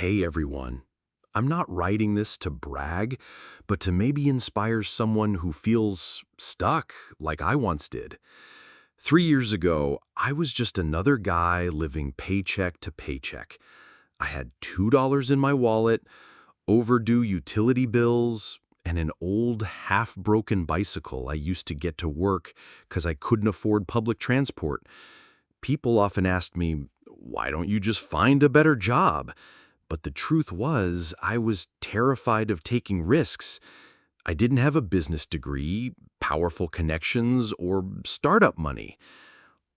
Hey everyone. I'm not writing this to brag, but to maybe inspire someone who feels stuck like I once did. 3 years ago, I was just another guy living paycheck to paycheck. I had $2 in my wallet, overdue utility bills, and an old, half-broken bicycle I used to get to work because I couldn't afford public transport. People often asked me, why don't you just find a better job? But the truth was, I was terrified of taking risks. I didn't have a business degree, powerful connections, or startup money.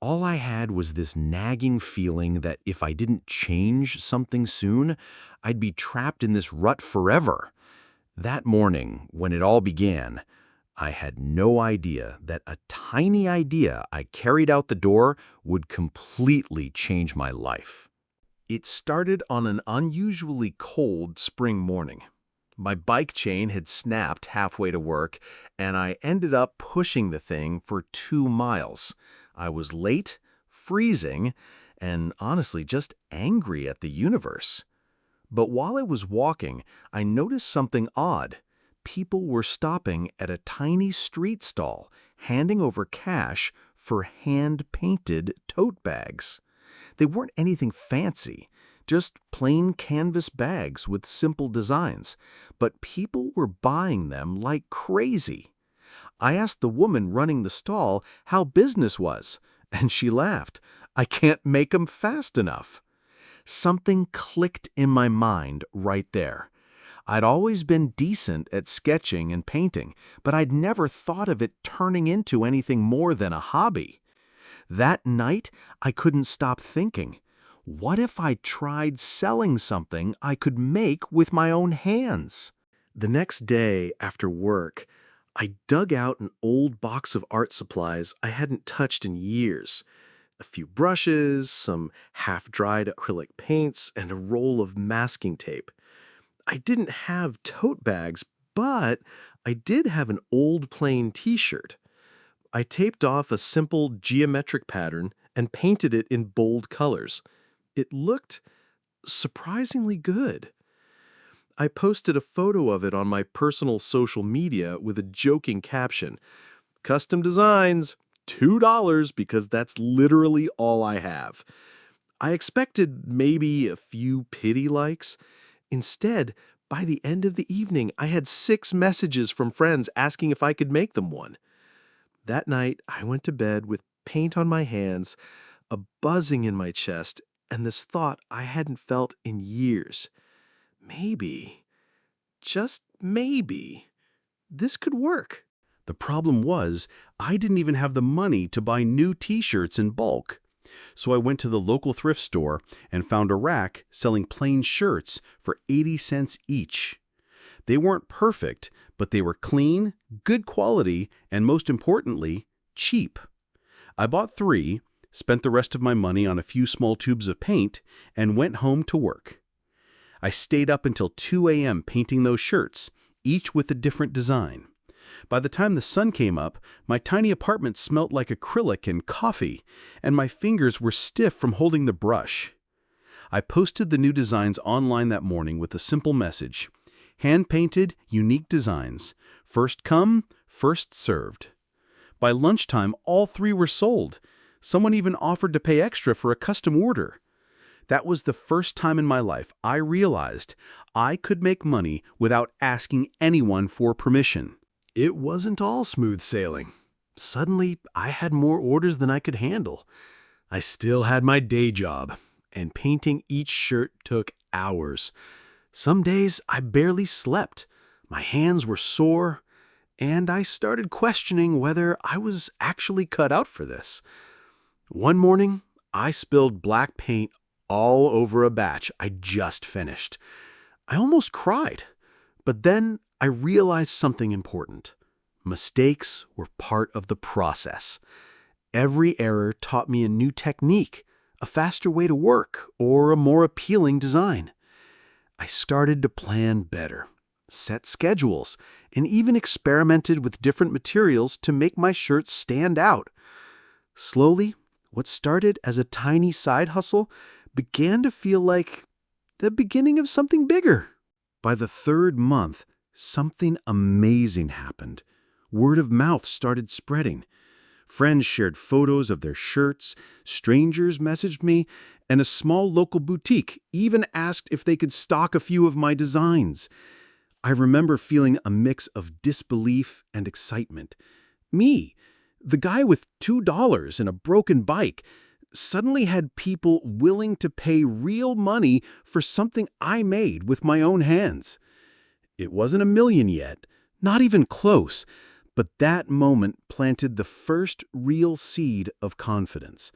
All I had was this nagging feeling that if I didn't change something soon, I'd be trapped in this rut forever. That morning, when it all began, I had no idea that a tiny idea I carried out the door would completely change my life. It started on an unusually cold spring morning. My bike chain had snapped halfway to work, and I ended up pushing the thing for 2 miles. I was late, freezing, and honestly just angry at the universe. But while I was walking, I noticed something odd. People were stopping at a tiny street stall, handing over cash for hand-painted tote bags. They weren't anything fancy, just plain canvas bags with simple designs, but people were buying them like crazy. I asked the woman running the stall how business was, and she laughed. I can't make 'em fast enough. Something clicked in my mind right there. I'd always been decent at sketching and painting, but I'd never thought of it turning into anything more than a hobby. That night, I couldn't stop thinking, what if I tried selling something I could make with my own hands? The next day, after work, I dug out an old box of art supplies I hadn't touched in years. A few brushes, some half-dried acrylic paints, and a roll of masking tape. I didn't have tote bags, but I did have an old plain t-shirt. I taped off a simple geometric pattern and painted it in bold colors. It looked surprisingly good. I posted a photo of it on my personal social media with a joking caption, "Custom designs, $2 because that's literally all I have." I expected maybe a few pity likes. Instead, by the end of the evening, I had 6 messages from friends asking if I could make them one. That night, I went to bed with paint on my hands, a buzzing in my chest, and this thought I hadn't felt in years. Maybe, just maybe, this could work. The problem was, I didn't even have the money to buy new t-shirts in bulk. So I went to the local thrift store and found a rack selling plain shirts for 80 cents each. They weren't perfect, but they were clean, good quality, and most importantly, cheap. I bought 3, spent the rest of my money on a few small tubes of paint, and went home to work. I stayed up until 2 a.m. painting those shirts, each with a different design. By the time the sun came up, my tiny apartment smelt like acrylic and coffee, and my fingers were stiff from holding the brush. I posted the new designs online that morning with a simple message: hand-painted, unique designs. First come, first served. By lunchtime, all 3 were sold. Someone even offered to pay extra for a custom order. That was the first time in my life I realized I could make money without asking anyone for permission. It wasn't all smooth sailing. Suddenly, I had more orders than I could handle. I still had my day job, and painting each shirt took hours. Some days, I barely slept. My hands were sore, and I started questioning whether I was actually cut out for this. One morning, I spilled black paint all over a batch I just finished. I almost cried, but then I realized something important. Mistakes were part of the process. Every error taught me a new technique, a faster way to work, or a more appealing design. I started to plan better, set schedules, and even experimented with different materials to make my shirts stand out. Slowly, what started as a tiny side hustle began to feel like the beginning of something bigger. By the third month, something amazing happened. Word of mouth started spreading. Friends shared photos of their shirts, strangers messaged me, and a small local boutique even asked if they could stock a few of my designs. I remember feeling a mix of disbelief and excitement. Me, the guy with $2 and a broken bike, suddenly had people willing to pay real money for something I made with my own hands. It wasn't a million yet, not even close, but that moment planted the first real seed of confidence.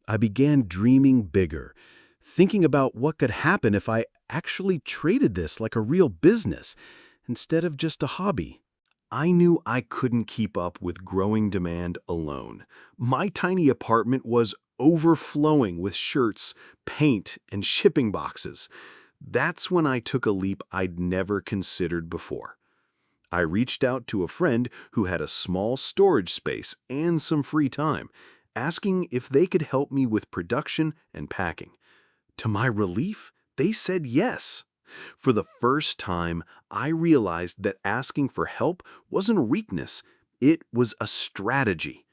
I began dreaming bigger, thinking about what could happen if I actually traded this like a real business instead of just a hobby. I knew I couldn't keep up with growing demand alone. My tiny apartment was overflowing with shirts, paint, and shipping boxes. That's when I took a leap I'd never considered before. I reached out to a friend who had a small storage space and some free time, asking if they could help me with production and packing. To my relief, they said yes. For the first time, I realized that asking for help wasn't a weakness, it was a strategy.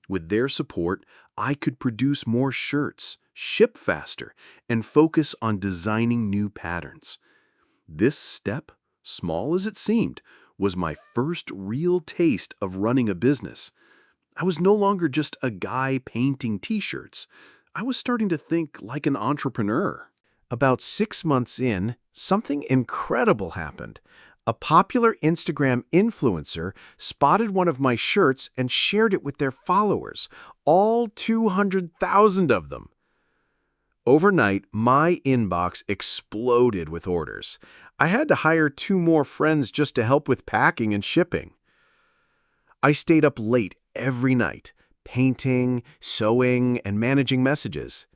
With their support, I could produce more shirts, ship faster, and focus on designing new patterns. This step, small as it seemed, was my first real taste of running a business. I was no longer just a guy painting t-shirts. I was starting to think like an entrepreneur. About 6 months in, something incredible happened. A popular Instagram influencer spotted one of my shirts and shared it with their followers, all 200,000 of them. Overnight, my inbox exploded with orders. I had to hire 2 more friends just to help with packing and shipping. I stayed up late every night, painting, sewing, and managing messages.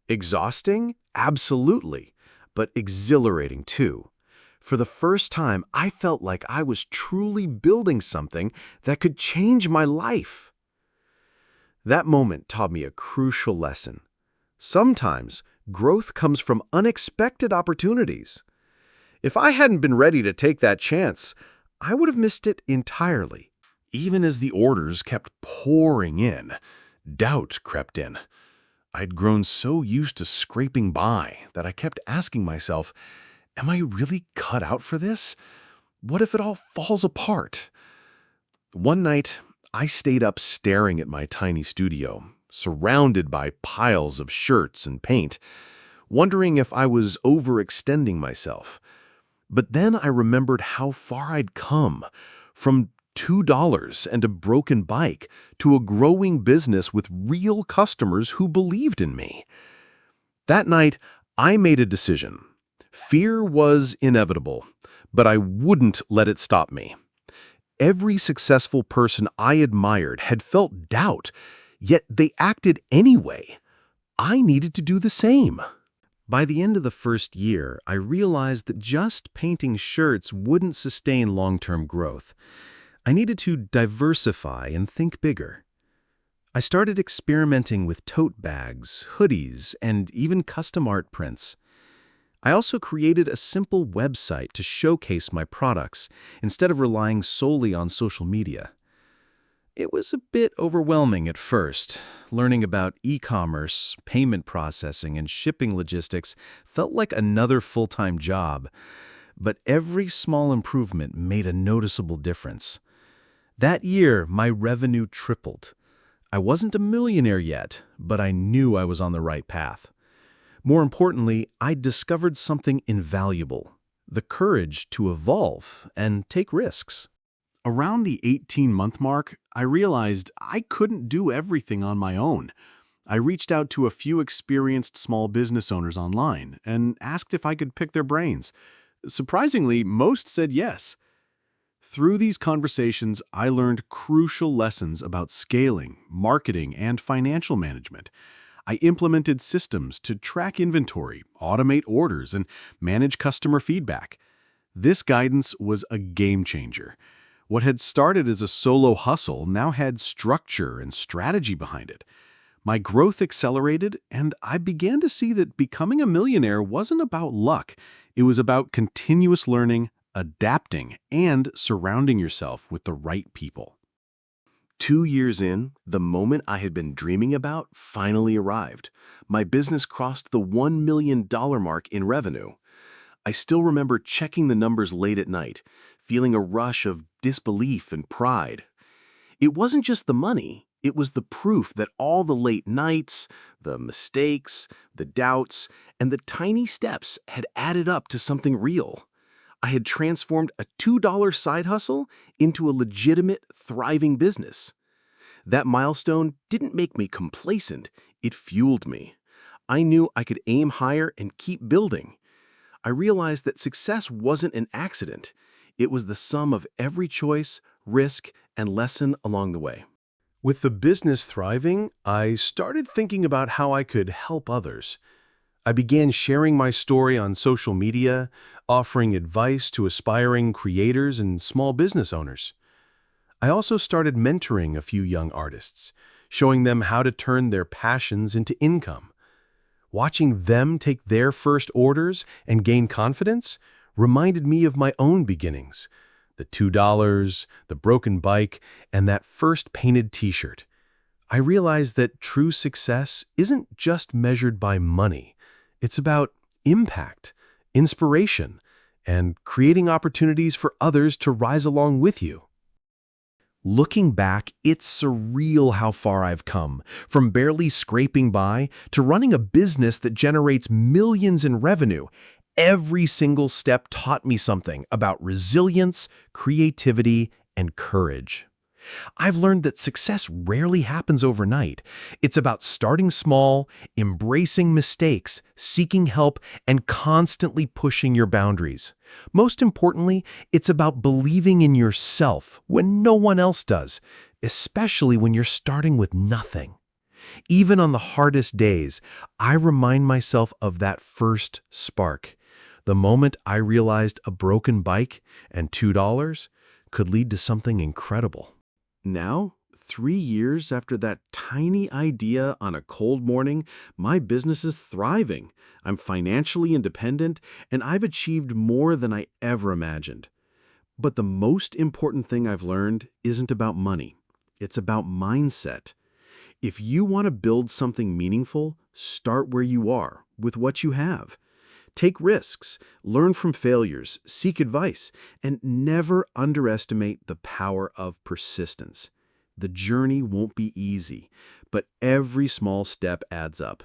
Exhausting? Absolutely, but exhilarating too. For the first time, I felt like I was truly building something that could change my life. That moment taught me a crucial lesson. Sometimes, growth comes from unexpected opportunities. If I hadn't been ready to take that chance, I would have missed it entirely. Even as the orders kept pouring in, doubt crept in. I'd grown so used to scraping by that I kept asking myself, am I really cut out for this? What if it all falls apart? One night, I stayed up staring at my tiny studio, surrounded by piles of shirts and paint, wondering if I was overextending myself. But then I remembered how far I'd come, from $2 and a broken bike to a growing business with real customers who believed in me. That night, I made a decision. Fear was inevitable, but I wouldn't let it stop me. Every successful person I admired had felt doubt, yet they acted anyway. I needed to do the same. By the end of the first year, I realized that just painting shirts wouldn't sustain long-term growth. I needed to diversify and think bigger. I started experimenting with tote bags, hoodies, and even custom art prints. I also created a simple website to showcase my products instead of relying solely on social media. It was a bit overwhelming at first. Learning about e-commerce, payment processing, and shipping logistics felt like another full-time job. But every small improvement made a noticeable difference. That year, my revenue tripled. I wasn't a millionaire yet, but I knew I was on the right path. More importantly, I discovered something invaluable: the courage to evolve and take risks. Around the 18-month mark, I realized I couldn't do everything on my own. I reached out to a few experienced small business owners online and asked if I could pick their brains. Surprisingly, most said yes. Through these conversations, I learned crucial lessons about scaling, marketing, and financial management. I implemented systems to track inventory, automate orders, and manage customer feedback. This guidance was a game changer. What had started as a solo hustle now had structure and strategy behind it. My growth accelerated, and I began to see that becoming a millionaire wasn't about luck. It was about continuous learning, adapting, and surrounding yourself with the right people. 2 years in, the moment I had been dreaming about finally arrived. My business crossed the $1 million mark in revenue. I still remember checking the numbers late at night, feeling a rush of disbelief and pride. It wasn't just the money, it was the proof that all the late nights, the mistakes, the doubts, and the tiny steps had added up to something real. I had transformed a $2 side hustle into a legitimate, thriving business. That milestone didn't make me complacent, it fueled me. I knew I could aim higher and keep building. I realized that success wasn't an accident. It was the sum of every choice, risk, and lesson along the way. With the business thriving, I started thinking about how I could help others. I began sharing my story on social media, offering advice to aspiring creators and small business owners. I also started mentoring a few young artists, showing them how to turn their passions into income. Watching them take their first orders and gain confidence reminded me of my own beginnings. The $2, the broken bike, and that first painted t-shirt. I realized that true success isn't just measured by money. It's about impact, inspiration, and creating opportunities for others to rise along with you. Looking back, it's surreal how far I've come, from barely scraping by to running a business that generates millions in revenue. Every single step taught me something about resilience, creativity, and courage. I've learned that success rarely happens overnight. It's about starting small, embracing mistakes, seeking help, and constantly pushing your boundaries. Most importantly, it's about believing in yourself when no one else does, especially when you're starting with nothing. Even on the hardest days, I remind myself of that first spark. The moment I realized a broken bike and $2 could lead to something incredible. Now, 3 years after that tiny idea on a cold morning, my business is thriving. I'm financially independent, and I've achieved more than I ever imagined. But the most important thing I've learned isn't about money. It's about mindset. If you want to build something meaningful, start where you are, with what you have. Take risks, learn from failures, seek advice, and never underestimate the power of persistence. The journey won't be easy, but every small step adds up.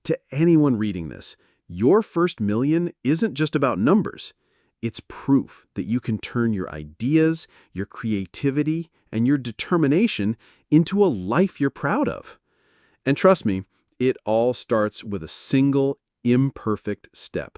To anyone reading this, your first million isn't just about numbers. It's proof that you can turn your ideas, your creativity, and your determination into a life you're proud of. And trust me, it all starts with a single imperfect step.